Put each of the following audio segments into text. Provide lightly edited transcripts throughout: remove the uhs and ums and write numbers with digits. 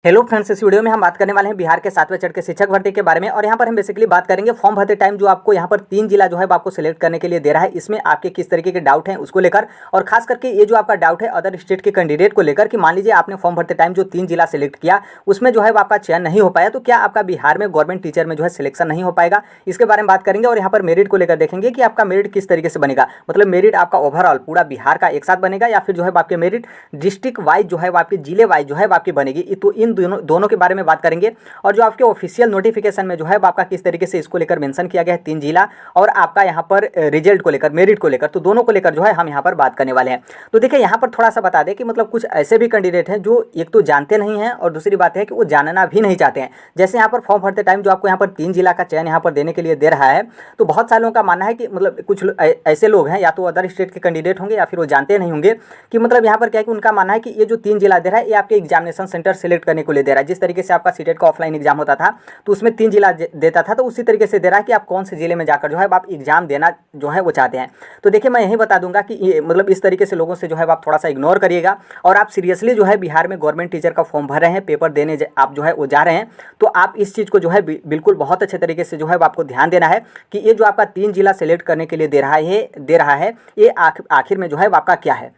Hello friends, इस video में हम बात करने वाले हैं बिहार के 7वें चरण के शिक्षक भर्ती के बारे में। और यहाँ पर हम बेसिकली बात करेंगे फॉर्म भरते टाइम जो आपको यहाँ पर 3 जिला जो है आपको सिलेक्ट करने के लिए दे रहा है, इसमें आपके किस तरीके के डाउट हैं उसको लेकर। और खास करके ये जो आपका डाउट है अदर स्टेट के कैंडिडेट को लेकर कि मान लीजिए आपने फॉर्म भरते टाइम जो 3 जिला सिलेक्ट किया उसमें जो है आपका चयन नहीं हो पाया, तो क्या आपका बिहार में गवर्नमेंट टीचर में जो है सिलेक्शन नहीं हो पाएगा, इसके बारे में बात करेंगे। और यहाँ पर मेरिट को लेकर देखेंगे कि आपका मेरिट किस तरीके से बनेगा, मतलब मेरिट आपका ओवरऑल पूरा बिहार का एक साथ बनेगा या फिर जो है आपके मेरिट डिस्ट्रिक्ट वाइज जो है आपके जिले वाइज जो है आपकी बनेगी। तो इन दोनों के बारे में बात करेंगे। और जो आपके ऑफिशियल नोटिफिकेशन में जो है आपका किस तरीके से इसको लेकर मेंशन किया गया है 3 जिला, और आपका यहाँ पर रिजल्ट को लेकर मेरिट को लेकर, तो दोनों को लेकर जो है हम यहाँ पर बात करने वाले हैं। तो देखिए यहाँ पर थोड़ा सा बता दें कि मतलब कुछ ऐसे भी कैंडिडेट हैं जो एक तो जानते नहीं हैं और दूसरी बात है कि वो जानना भी नहीं चाहते हैं। जैसे यहाँ पर फॉर्म भरते टाइम जो आपको यहाँ पर 3 जिला का चयन यहाँ पर देने के लिए दे रहा है, तो बहुत सारे लोगों का मानना है कि मतलब कुछ ऐसे लोग हैं या तो अदर स्टेट के कैंडिडेट होंगे या फिर वो जानते नहीं होंगे कि मतलब यहाँ पर क्या है कि उनका मानना है कि ये जो 3 जिला दे रहा है ये आपके एग्जामिनेशन सेंटर सेलेक्ट करने को लिए दे रहा है। जिस तरीके से आपका सीटेट का ऑफलाइन एग्जाम होता था तो उसमें 3 जिला देता था, तो उसी तरीके से दे रहा है कि आप कौन से जिले में जाकर जो है आप एग्जाम देना जो है वो चाहते हैं। तो देखिए मैं यही बता दूंगा कि ये मतलब इस तरीके से लोगों से जो है आप थोड़ा सा इग्नोर करिएगा और आप सीरियसली जो है बिहार में गवर्नमेंट टीचर का फॉर्म भर रहे हैं, पेपर देने आप जो है वो जा रहे हैं, तो आप इस चीज़ को जो है बिल्कुल बहुत अच्छे तरीके से जो है आपको ध्यान देना है कि ये जो आपका 3 जिला सेलेक्ट करने के लिए दे रहा है ये आखिर में जो है आपका क्या है।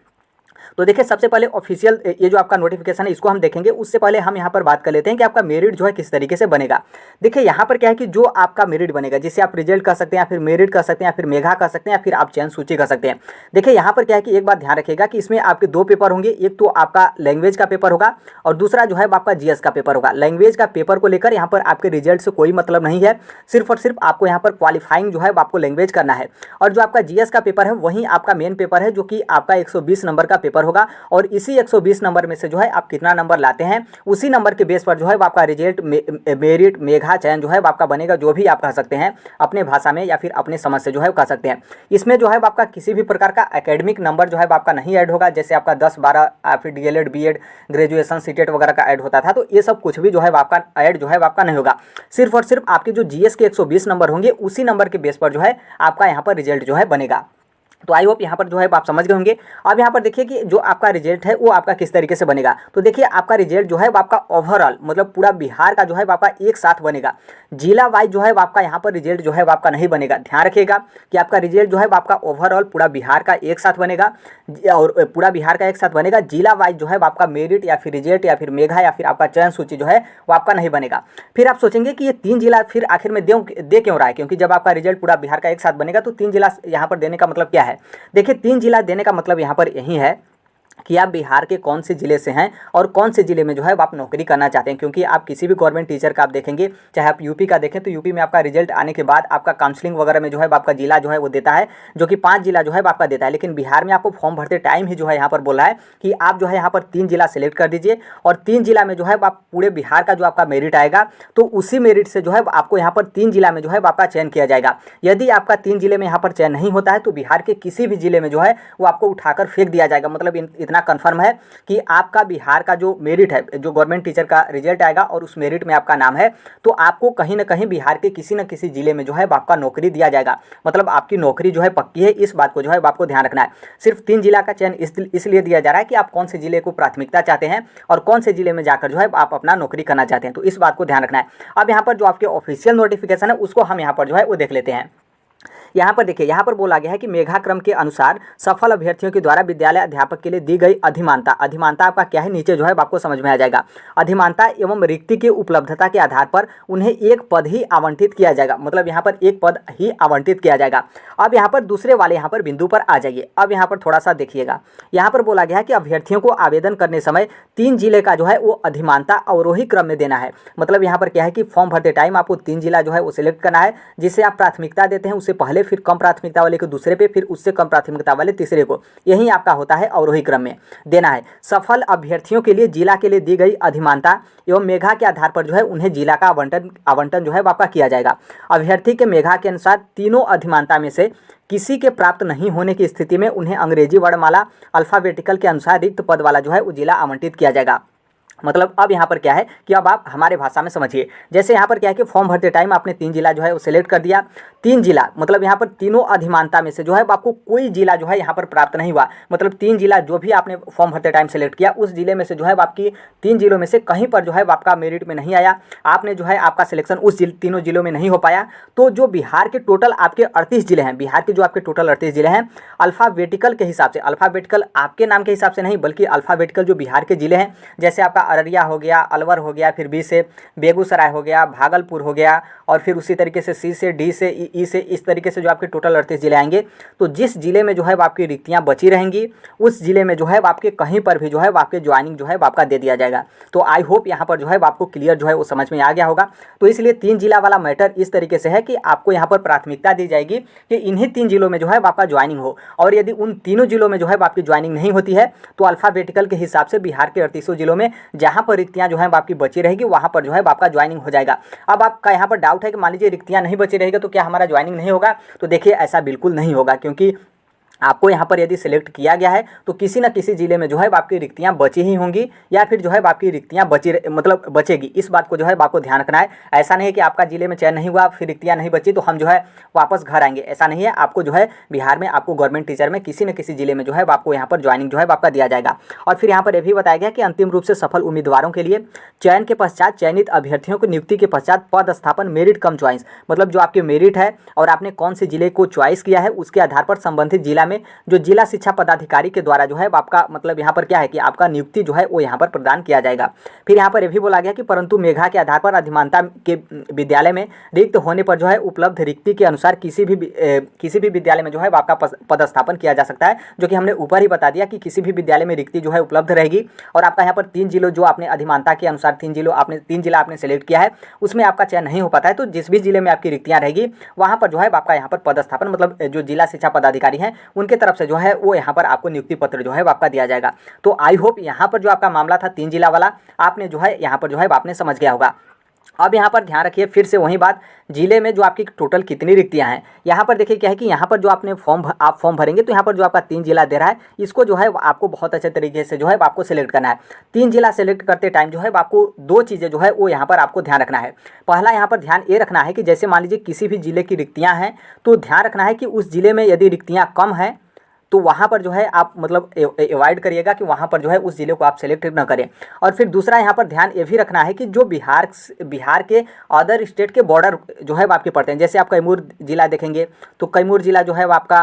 तो देखिए सबसे पहले ऑफिशियल ये जो आपका नोटिफिकेशन है इसको हम देखेंगे, उससे पहले हम यहाँ पर बात कर लेते हैं कि आपका मेरिट जो है किस तरीके से बनेगा। देखिए यहाँ पर क्या है कि जो आपका मेरिट बनेगा, जिसे आप रिजल्ट कर सकते हैं या फिर मेरिट कर सकते हैं या फिर मेघा कर सकते हैं या फिर आप चयन सूची कर सकते हैं। देखिए यहाँ पर क्या है कि एक बात ध्यान रखिएगा कि इसमें आपके 2 पेपर होंगे, एक तो आपका लैंग्वेज का पेपर होगा और दूसरा जो है आपका जीएस का पेपर होगा। लैंग्वेज का पेपर को लेकर यहाँ पर आपके रिजल्ट से कोई मतलब नहीं है, सिर्फ और सिर्फ आपको यहाँ पर क्वालिफाइंग जो है आपको लैंग्वेज करना है। और जो आपका जीएस का पेपर है वही आपका मेन पेपर है, जो कि आपका 120 नंबर का पेपर होगा। और इसी 120 नंबर में से जो है आप कितना नंबर लाते हैं उसी नंबर के बेस पर जो है आपका रिजल्ट मेरिट मेघा चयन जो है आपका बनेगा, जो भी आप कह सकते हैं अपने भाषा में या फिर अपने समझ से जो है कह सकते हैं। इसमें जो है आपका किसी भी प्रकार का एकेडमिक नंबर जो है आपका नहीं ऐड होगा, जैसे आपका 10 12 फिर डीएलएड बीएड ग्रेजुएशन सीटेट वगैरह का ऐड होता था, तो ये सब कुछ भी जो है आपका ऐड जो है आपका नहीं होगा। सिर्फ और सिर्फ आपके जो जीएस के 120 नंबर होंगे उसी नंबर के बेस पर जो है आपका यहाँ पर रिजल्ट जो है बनेगा। तो आई होप यहाँ पर जो है आप समझ गए होंगे। अब यहाँ पर देखिए कि जो आपका रिजल्ट है वो आपका किस तरीके से बनेगा। तो देखिए आपका रिजल्ट जो है वो आपका ओवरऑल मतलब पूरा बिहार का जो है आपका एक साथ बनेगा, जिला वाइज जो है आपका यहाँ पर रिजल्ट जो है आपका नहीं बनेगा। ध्यान रखिएगा कि आपका रिजल्ट जो है आपका ओवरऑल पूरा बिहार का एक साथ बनेगा, और पूरा बिहार का एक साथ बनेगा। जिला वाइज जो है आपका मेरिट या फिर रिजल्ट या फिर मेघा या फिर आपका चयन सूची जो है वो आपका नहीं बनेगा। फिर आप सोचेंगे कि ये 3 जिला फिर आखिर में दे क्यों रहा है, क्योंकि जब आपका रिजल्ट पूरा बिहार का एक साथ बनेगा तो 3 जिला यहाँ पर देने का मतलब क्या है। देखिए 3 जिला देने का मतलब यहाँ पर यही है कि आप बिहार के कौन से ज़िले से हैं और कौन से ज़िले में जो है आप नौकरी करना चाहते हैं। क्योंकि आप किसी भी गवर्नमेंट टीचर का आप देखेंगे, चाहे आप यूपी का देखें तो यूपी में आपका रिजल्ट आने के बाद आपका काउंसलिंग वगैरह में जो है आपका जिला जो है वो देता है, जो कि 5 जिला जो है आपका देता है। लेकिन बिहार में आपको फॉर्म भरते टाइम ही जो है यहाँ पर बोला है कि आप जो है यहाँ पर 3 जिला सेलेक्ट कर दीजिए और 3 जिला में जो है आप पूरे बिहार का जो आपका मेरिट आएगा तो उसी मेरिट से जो है आपको यहाँ पर 3 जिला में जो है आपका चयन किया जाएगा। यदि आपका 3 जिले में यहाँ पर चयन नहीं होता है तो बिहार के किसी भी जिले में जो है वो आपको उठाकर फेंक दिया जाएगा। मतलब इतना कन्फर्म है कि आपका बिहार का जो मेरिट है, जो गवर्नमेंट टीचर का रिजल्ट आएगा और उस मेरिट में आपका नाम है, तो आपको कहीं ना कहीं बिहार के किसी न किसी जिले में जो है आपका नौकरी दिया जाएगा। मतलब आपकी नौकरी जो है पक्की है, इस बात को जो है आपको ध्यान रखना है। सिर्फ 3 जिला का चयन इसलिए दिया जा रहा है कि आप कौन से जिले को प्राथमिकता चाहते हैं और कौन से जिले में जाकर जो है आप अपना नौकरी करना चाहते हैं, तो इस बात को ध्यान रखना है। अब यहाँ पर जो आपके ऑफिशियल नोटिफिकेशन है उसको हम यहाँ पर जो है वो देख लेते हैं। यहाँ पर देखिए, यहाँ पर बोला गया है कि मेघा क्रम के अनुसार सफल अभ्यर्थियों के द्वारा विद्यालय अध्यापक के लिए दी गई अधिमानता। अधिमानता आपका क्या है नीचे जो है आपको समझ में आ जाएगा। अधिमानता एवं रिक्ति की उपलब्धता के आधार पर उन्हें एक पद ही आवंटित किया जाएगा। मतलब यहाँ पर एक पद ही आवंटित किया जाएगा। अब यहाँ पर दूसरे वाले यहाँ पर बिंदु पर आ जाइए। अब यहाँ पर थोड़ा सा देखिएगा, यहाँ पर बोला गया है कि अभ्यर्थियों को आवेदन करने समय 3 जिले का जो है वो अधिमानता अवरोही क्रम में देना है। मतलब यहाँ पर क्या है कि फॉर्म भरते टाइम आपको 3 जिला जो है वो सिलेक्ट करना है, जिसे आप प्राथमिकता देते हैं उससे पहले, फिर कम प्राथमिकता वाले को दूसरे पे, फिर उससे कम प्राथमिकता वाले तीसरे को। यही आपका होता है अवरोही क्रम में देना है। सफल अभ्यर्थियों के लिए जिला के लिए दी गई अधिमानता एवं मेघा के आधार पर जो है उन्हें जिला का आवंटन जो है आपका किया जाएगा। अभ्यर्थी के मेघा के अनुसार तीनों अधिमानता में से किसी के प्राप्त नहीं होने की स्थिति में उन्हें अंग्रेजी वर्णमाला अल्फाबेटिकल के अनुसार रिक्त पद वाला जो है वो जिला आवंटित किया जाएगा। मतलब अब यहाँ पर क्या है कि अब आप हमारे भाषा में समझिए। जैसे यहाँ पर क्या है कि फॉर्म भरते टाइम आपने 3 जिला जो है वो सिलेक्ट कर दिया। 3 जिला मतलब यहाँ पर तीनों अधिमानता में से जो है आपको कोई जिला जो है यहाँ पर प्राप्त नहीं हुआ। मतलब 3 जिला जो भी आपने फॉर्म भरते टाइम सिलेक्ट किया उस जिले में से जो है आपकी 3 जिलों में से कहीं पर जो है आपका मेरिट में नहीं आया, आपने जो है आपका सिलेक्शन उस तीनों जिलों में नहीं हो पाया। तो जो बिहार के टोटल आपके 38 जिले हैं, बिहार के जो आपके टोटल 38 जिले हैं, अल्फ़ाबेटिकल के हिसाब से, अल्फ़ाबेटिकल आपके नाम के हिसाब से नहीं बल्कि अल्फ़ाबेटिकल जो बिहार के जिले हैं, जैसे आपका अररिया हो गया, अलवर हो गया, फिर बी से बेगूसराय हो गया, भागलपुर हो गया, और फिर उसी तरीके से सी से, डी से, ई से, इस तरीके से जो आपके टोटल 38 जिले आएंगे। तो जिस जिले में जो है आपकी रिक्तियाँ बची रहेंगी उस जिले में जो है आपके कहीं पर भी जो है आपके ज्वाइनिंग जो है आपका दे दिया जाएगा। तो आई होप यहाँ पर जो है आपको क्लियर जो है वो समझ में आ गया होगा। तो इसलिए 3 जिला वाला मैटर इस तरीके से है कि आपको यहाँ पर प्राथमिकता दी जाएगी कि इन्हीं 3 जिलों में जो है आपका ज्वाइनिंग हो, और यदि उन तीनों जिलों में जो है आपकी ज्वाइनिंग नहीं होती है तो अल्फ़ाबेटिकल के हिसाब से बिहार के 38 जिलों में जहाँ पर रिक्तियाँ जो है आपकी बची रहेगी वहाँ पर जो है आपका ज्वाइनिंग हो जाएगा। अब आपका यहाँ पर डाउट है कि मान लीजिए रिक्तियाँ नहीं बची रहेगी तो क्या हमारा ज्वाइनिंग नहीं होगा? तो देखिए ऐसा बिल्कुल नहीं होगा, क्योंकि आपको यहाँ पर यदि सिलेक्ट किया गया है तो किसी न किसी जिले में जो है आपकी रिक्तियाँ बची ही होंगी, या फिर जो है आपकी रिक्तियाँ मतलब बचेगी। इस बात को जो है आपको ध्यान रखना है। ऐसा नहीं है कि आपका जिले में चयन नहीं हुआ फिर रिक्तियाँ नहीं बची तो हम जो है वापस घर आएंगे, ऐसा नहीं है। आपको जो है बिहार में आपको गवर्नमेंट टीचर में किसी न किसी जिले में जो है आपको यहाँ पर ज्वाइनिंग जो है आपका दिया जाएगा। और फिर यहाँ पर यह भी बताया गया कि अंतिम रूप से सफल उम्मीदवारों के लिए चयन के पश्चात चयनित अभ्यर्थियों की नियुक्ति के पश्चात पद स्थापन मेरिट कम च्वाइस, मतलब जो आपके मेरिट है और आपने कौन से जिले को च्वाइस किया है उसके आधार पर संबंधित जिला में जो जिला शिक्षा पदाधिकारी के द्वारा जो है आपका मतलब यहाँ पर क्या है कि आपका नियुक्ति जो है वो यहाँ पर प्रदान किया जाएगा। फिर यहाँ पर यह भी बोला गया कि परंतु मेघा के आधार पर अधिमानता के विद्यालय में रिक्त होने पर जो है उपलब्ध रिक्ति के अनुसार किसी भी विद्यालय में जो है आपका पदस्थापन किया जा सकता है, जो कि हमने ऊपर ही बता दिया कि किसी भी विद्यालय में रिक्ति जो है उपलब्ध रहेगी। और आपका यहाँ पर 3 जिलों जो आपने अधिमानता के अनुसार 3 जिला आपने सेलेक्ट किया है उसमें आपका चयन नहीं हो पाता है, तो जिस भी जिले में आपकी रिक्तियाँ रहेगी वहाँ पर जो है आपका यहाँ पर पदस्थापन मतलब जो जिला शिक्षा पदाधिकारी हैं उनके तरफ से जो है वो यहाँ पर आपको नियुक्ति पत्र जो है आपका दिया जाएगा। तो आई होप यहाँ पर जो आपका मामला था 3 जिला वाला आपने जो है यहाँ पर जो है आपने समझ गया होगा। अब यहाँ पर ध्यान रखिए फिर से वही बात, जिले में जो आपकी टोटल कितनी रिक्तियाँ हैं। यहाँ पर देखिए क्या है कि यहाँ पर जो आपने फॉर्म भरेंगे तो यहाँ पर जो आपका 3 जिला दे रहा है इसको जो है आपको बहुत अच्छे तरीके से जो है आपको सिलेक्ट करना है। 3 जिला सेलेक्ट करते टाइम जो है आपको 2 चीज़ें जो है वो यहाँ पर आपको ध्यान रखना है। पहला यहाँ पर ध्यान ये रखना है कि जैसे मान लीजिए किसी भी जिले की रिक्तियाँ हैं तो ध्यान रखना है कि उस जिले में यदि रिक्तियाँ कम हैं तो वहाँ पर जो है आप मतलब अवॉइड करिएगा कि वहाँ पर जो है उस ज़िले को आप सेलेक्ट ना करें। और फिर दूसरा यहाँ पर ध्यान ये भी रखना है कि जो बिहार के अदर स्टेट के बॉर्डर जो है आपके पड़ते हैं, जैसे आप कैमूर जिला देखेंगे तो कैमूर जिला जो है आपका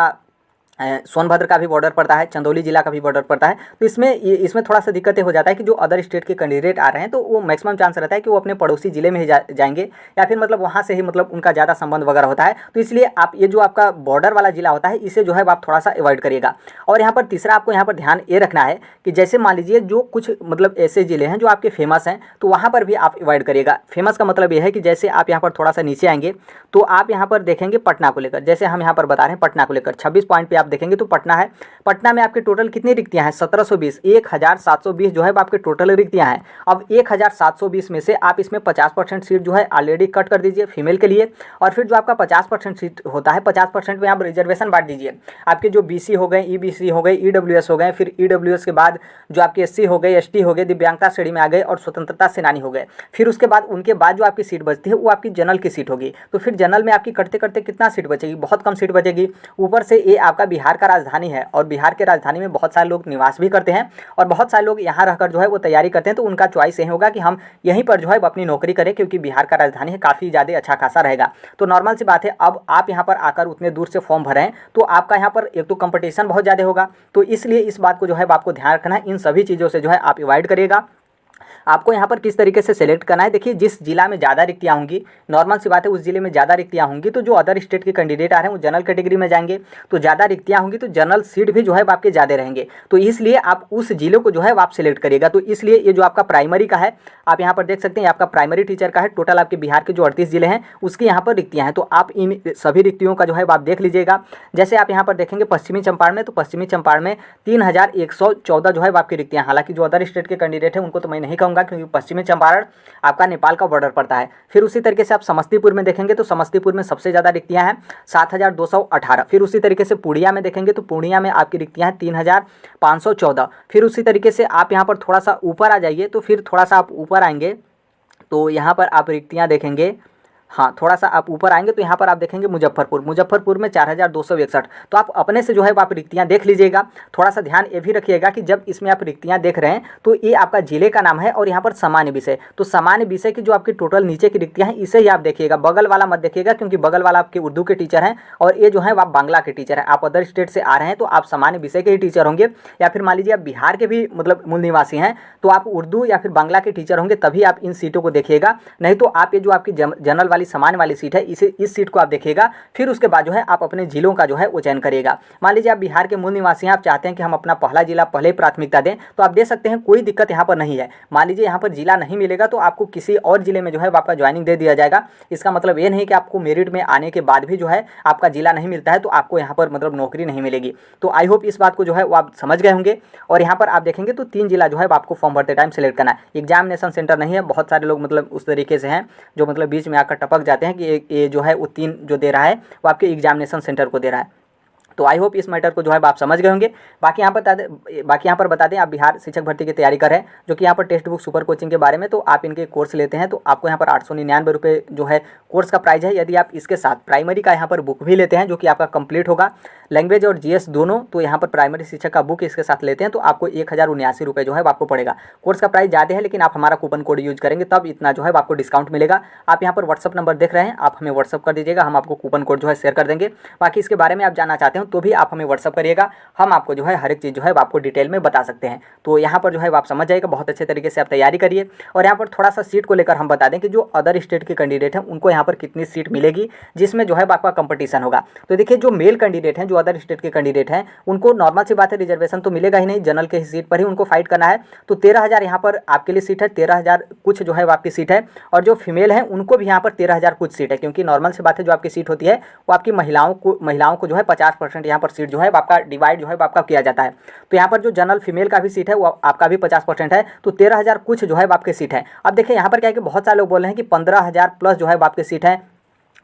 सोनभद्र का भी बॉर्डर पड़ता है, चंदौली जिला का भी बॉर्डर पड़ता है। तो इसमें थोड़ा सा दिक्कतें हो जाता है कि जो अदर स्टेट के कैंडिडेट आ रहे हैं तो वो मैक्सिमम चांस रहता है कि वो अपने पड़ोसी जिले में ही जाएंगे या फिर मतलब वहाँ से ही मतलब उनका ज़्यादा संबंध वगैरह होता है। तो इसलिए आप ये जो आपका बॉर्डर वाला जिला होता है इसे जो है आप थोड़ा सा अवॉइड करिएगा। और यहाँ पर तीसरा आपको यहाँ पर ध्यान ये रखना है कि जैसे मान लीजिए जो कुछ मतलब ऐसे ज़िले हैं जो आपके फेमस हैं तो वहाँ पर भी आप अवॉइड करिएगा। फेमस का मतलब ये है कि जैसे आप यहाँ पर थोड़ा सा नीचे आएंगे तो आप यहाँ पर देखेंगे पटना को लेकर, जैसे हम यहाँ पर बता रहे हैं पटना को लेकर 26 पॉइंट पे आप देखेंगे तो पटना है। पटना में आपके टोटल कितनी रिक्तियां हैं? 1720, 1720 जो है आपके टोटल रिक्तियां हैं। अब 1720 में से आप इसमें 50% सीट जो है ऑलरेडी कट कर दीजिए फीमेल के लिए, और फिर जो आपका 50% सीट होता है 50% में आप रिजर्वेशन बांट दीजिए। आपके जो बीसी हो गए, ईबीसी हो गए, ईडब्ल्यूएस हो गए, फिर ईडब्ल्यूएस के बाद जो आपके एससी हो गए, एसटी हो गए, दिव्यांगता श्रेणी में आ गए और स्वतंत्रता सेनानी हो गए। फिर उसके बाद उनके बाद जो आपकी सीट बचती है वो आपकी जनरल की सीट होगी। तो फिर जनरल में आपकी करते करते कितना सीट बचेगी? बहुत कम सीट बचेगी। ऊपर से ये आपका बिहार का राजधानी है और बिहार के राजधानी में बहुत सारे लोग निवास भी करते हैं और बहुत सारे लोग यहाँ रहकर जो है वो तैयारी करते हैं। तो उनका चॉइस यही होगा कि हम यहीं पर जो है अपनी नौकरी करें, क्योंकि बिहार का राजधानी है, काफ़ी ज़्यादा अच्छा खासा रहेगा। तो नॉर्मल सी बात है, अब आप यहाँ पर आकर उतने दूर से फॉर्म भरें तो आपका यहाँ पर एक तो कंपटीशन बहुत ज़्यादा होगा। तो इसलिए इस बात को जो है आपको ध्यान रखना है, इन सभी चीज़ों से जो है आप अवॉइड करिएगा। आपको यहाँ पर किस तरीके से सेलेक्ट करना है, देखिए जिस जिला में ज़्यादा रिक्तियाँ होंगी, नॉर्मल सी बात है, उस जिले में ज़्यादा रिक्तियाँ होंगी तो जो अदर स्टेट के कैंडिडेट आ रहे हैं वो जनरल कैटेगरी में जाएंगे। तो ज़्यादा रिक्तियाँ होंगी तो जनरल सीट भी जो है आपके ज़्यादा रहेंगे। तो इसलिए आप उस जिले को जो है आप सिलेक्ट करिएगा। तो इसलिए ये जो आपका प्राइमरी का है, आप यहाँ पर देख सकते हैं आपका प्राइमरी टीचर का है। टोटल आपके बिहार के जो 38 जिले हैं उसकी यहाँ पर रिक्तियाँ हैं। तो आप इन सभी रिक्तियों का जो है आप देख लीजिएगा। जैसे आप यहाँ पर देखेंगे पश्चिमी चंपारण में, तो पश्चिमी चंपारण में 3114 जो है आपकी रिक्तियाँ, हालांकि जो अदर स्टेट के कैंडिडेट हैं उनको तो मैं नहीं नहीं कहूँगा क्योंकि पश्चिमी चंपारण आपका नेपाल का बॉर्डर पड़ता है। फिर उसी तरीके से आप समस्तीपुर में देखेंगे तो समस्तीपुर में सबसे ज़्यादा रिक्तियाँ हैं 7,218। फिर उसी तरीके से पूर्णिया में देखेंगे तो पूर्णिया में आपकी रिक्तियाँ हैं 3,514। फिर उसी तरीके से आप यहाँ पर थोड़ा सा ऊपर आ जाइए तो फिर थोड़ा सा आप ऊपर आएंगे तो यहाँ पर आप रिक्तियाँ देखेंगे, हाँ थोड़ा सा आप ऊपर आएंगे तो यहाँ पर आप देखेंगे मुजफ्फरपुर में 4,261। तो आप अपने से जो है आप रिक्तियाँ देख लीजिएगा। थोड़ा सा ध्यान ये भी रखिएगा कि जब इसमें आप रिक्तियाँ देख रहे हैं तो ये आपका जिले का नाम है और यहाँ पर सामान्य विषय, तो सामान्य विषय की जो आपकी टोटल नीचे की रिक्तियाँ हैं इसे ही आप देखिएगा, बगल वाला मत देखिएगा क्योंकि बगल वाला आपके उर्दू के टीचर हैं और ये जो है आप बांग्ला के टीचर हैं। आप अदर स्टेट से आ रहे हैं तो आप सामान्य विषय के ही टीचर होंगे, या फिर मान लीजिए आप बिहार के भी मतलब मूल निवासी हैं तो आप उर्दू या फिर बांग्ला के टीचर होंगे, तभी आप इन सीटों को देखिएगा। नहीं तो आप ये जो आपकी जनरल वाली सामान्य वाली सीट है इस सीट को आप देखिएगा। फिर उसके बाद जो है आप अपने जिलों का जो है वो चयन करिएगा। मान लीजिए आप बिहार के मूल निवासी हैं, आप चाहते हैं कि हम अपना पहला जिला पहले प्राथमिकता दें तो आप दे सकते हैं, कोई दिक्कत यहाँ पर नहीं है। मान लीजिए यहाँ पर जिला नहीं मिलेगा तो आपको किसी और जिले में जो है आपका ज्वाइनिंग दे दिया जाएगा। इसका मतलब ये नहीं कि आपको मेरिट में आने के बाद भी जो है आपका जिला नहीं मिलता है तो आपको यहाँ पर मतलब नौकरी नहीं मिलेगी। तो आई होप इस बात को जो है वो आप समझ गए होंगे। और यहाँ पर आप देखेंगे तो 3 जिला जो है आपको फॉर्म भरते टाइम सेलेक्ट करना है। एग्जामिनेशन सेंटर नहीं है, बहुत सारे लोग मतलब उस तरीके से हैं जो मतलब बीच में आकर टपक जाते हैं कि ये जो है वो 3 जो दे रहा है वो आपके एग्जामिनेशन सेंटर को दे रहा है। तो आई होप इस मैटर को जो है आप समझ गए होंगे। बाकी यहाँ पर बता दें आप बिहार शिक्षक भर्ती की तैयारी कर रहे हैं, जो कि यहाँ पर टेक्स्ट बुक सुपर कोचिंग के बारे में तो आप इनके कोर्स लेते हैं तो आपको यहाँ पर 899 रुपये जो है कोर्स का प्राइस है। यदि आप इसके साथ प्राइमरी का यहाँ पर बुक भी लेते हैं जो कि आपका कंप्लीट होगा, लैंग्वेज और जीएस दोनों, तो यहाँ पर प्राइमरी शिक्षक का बुक इसके साथ लेते हैं तो आपको 1,079 रुपये जो है आपको पड़ेगा। कोर्स का प्राइस ज़्यादा है लेकिन आप हमारा कूपन कोड यूज करेंगे तब इतना जो है आपको डिस्काउंट मिलेगा। आप यहाँ पर व्हाट्सअप नंबर देख रहे हैं, आप हमें व्हाट्सअप कर दीजिएगा, हम आपको कूपन कोड जो है शेयर कर देंगे। बाकी इसके बारे में आप जानना चाहते हो तो भी आप हमें व्हाट्सअप करिएगा, हम आपको जो है हर एक चीज़ जो है आपको डिटेल में बता सकते हैं। तो यहाँ पर जो है आप समझ जाइएगा, बहुत अच्छे तरीके से आप तैयारी करिए। और यहाँ पर थोड़ा सा सीट को लेकर हम बता दें कि जो अदर स्टेट के कैंडिडेट हैं उनको यहाँ पर कितनी सीट मिलेगी जिसमें जो है आपका कंपटीशन होगा। तो देखिए जो मेल कैंडिडेट हैं, जो अदर स्टेट के कैंडिडेट हैं, उनको नॉर्मल सी बात है रिजर्वेशन तो मिलेगा ही नहीं, जनरल के ही सीट पर ही उनको फाइट करना है। तो 13,000 यहाँ पर आपके लिए सीट है, 13,000 कुछ जो है आपकी सीट है। और जो फीमेल है उनको भी यहाँ पर 13,000 कुछ सीट है, क्योंकि नॉर्मल सी बात है जो आपकी सीट होती है वो आपकी महिलाओं को जो है 50% यहाँ पर सीट जो है आपका डिवाइड जो है आपका किया जाता है। तो यहाँ पर जो जनरल फीमेल का भी सीट है वो आपका भी 50% है, तो 13,000 कुछ जो है आपके सीट है। अब देखिए यहाँ पर क्या है कि बहुत सारे लोग बोल रहे हैं कि 15,000 प्लस जो है आपके सीट है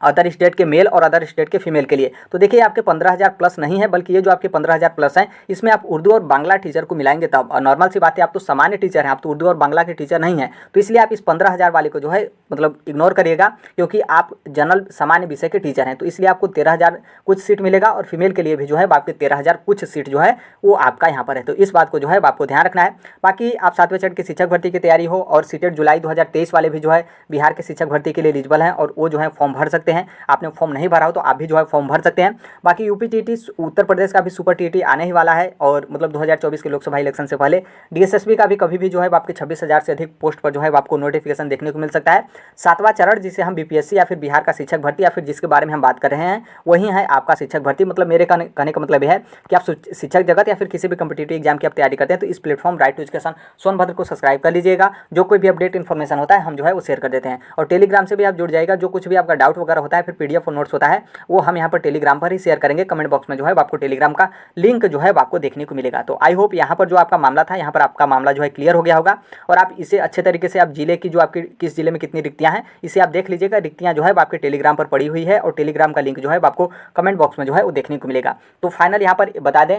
अदर स्टेट के मेल और अदर स्टेट के फीमेल के लिए। तो देखिए आपके 15,000 प्लस नहीं है, बल्कि ये जो आपके 15,000 प्लस हैं इसमें आप उर्दू और बांग्ला टीचर को मिलाएंगे तब। और नॉर्मल सी बात है आप तो सामान्य टीचर हैं, आप तो उर्दू और बांग्ला के टीचर नहीं हैं, तो इसलिए आप इस 15,000 वाले को जो है मतलब इग्नोर करिएगा, क्योंकि आप जनरल सामान्य विषय के टीचर हैं। तो इसलिए आपको 13,000 कुछ सीट मिलेगा और फीमेल के लिए भी जो है आपके 13,000 कुछ सीट जो है वो आपका यहाँ पर है। तो इस बात को जो है आपको ध्यान रखना है। बाकी आप 7वें चरण की शिक्षक भर्ती की तैयारी हो और सीटेट जुलाई 2023 वाले भी जो है बिहार के शिक्षक भर्ती के लिए एलिजिबल हैं और वो जो है फॉर्म भर सकते हैं। आपने फॉर्म नहीं भरा हो तो आप भी जो है फॉर्म भर सकते हैं। बाकी यूपी टीटी उत्तर प्रदेश का भी सुपर टीटी आने ही वाला है और मतलब 2024 के लोकसभा इलेक्शन से पहले डीएसएसबी का भी कभी भी जो है आपके 26,000 से अधिक पोस्ट पर जो है आपको नोटिफिकेशन देखने को मिल सकता है। 7वां चरण जिसे हम बीपीएससी या फिर बिहार का शिक्षक भर्ती या फिर जिसके बारे में हम बात कर रहे हैं वही है आपका शिक्षक भर्ती। मतलब मेरे कहने का मतलब यह है कि आप शिक्षक जगत या फिर किसी भी कम्पिटिटिव एग्जाम की आप तैयारी करते हैं तो इस platform right to education Sonbhadra को सब्सक्राइब कर लीजिएगा। जो कोई भी अपडेट इन्फॉर्मेशन होता है हम जो है वो शेयर कर देते हैं। और टेलीग्राम से भी आप जुड़ जाएगा, जो कुछ भी आपका डाउट वगैरह होता है फिर पीडीएफ और नोट्स होता है वो हम यहाँ पर टेलीग्राम पर ही शेयर करेंगे। कमेंट बॉक्स में जो है आपको टेलीग्राम का लिंक जो है आपको देखने को मिलेगा। तो आई होप यहाँ पर जो आपका मामला था यहाँ पर आपका मामला जो है क्लियर हो गया होगा और आप इसे अच्छे तरीके से आप जिले की जो आपकी किस जिले में कितनी रिक्तियाँ हैं इसे आप देख लीजिएगा। रिक्तियाँ जो है आपके टेलीग्राम पर पड़ी हुई है और टेलीग्राम का लिंक जो है आपको कमेंट बॉक्स में जो है वो देखने को मिलेगा। तो फाइनल यहाँ पर बता दें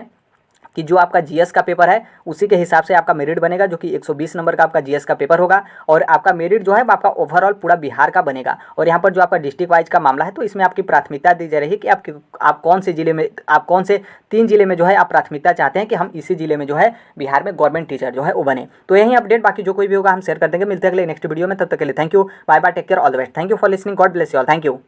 कि जो आपका जीएस का पेपर है उसी के हिसाब से आपका मेरिट बनेगा, जो कि 120 नंबर का आपका जीएस का पेपर होगा और आपका मेरिट जो है आपका ओवरऑल पूरा बिहार का बनेगा। और यहाँ पर जो आपका डिस्ट्रिक्ट वाइज का मामला है तो इसमें आपकी प्राथमिकता दी जा रही है कि आप कौन से जिले में, आप कौन से 3 जिले में जो है आप प्राथमिकता चाहते हैं कि हम इसी जिले में जो है बिहार में गवर्नमेंट टीचर जो है वो बने। तो यही अपडेट, बाकी जो कोई भी होगा हम शेयर कर देंगे। मिलते हैं अगले नेक्स्ट वीडियो में, तब तक के लिए thank you, bye bye, take care, all the best. Thank you for listening, God bless you all, thank you.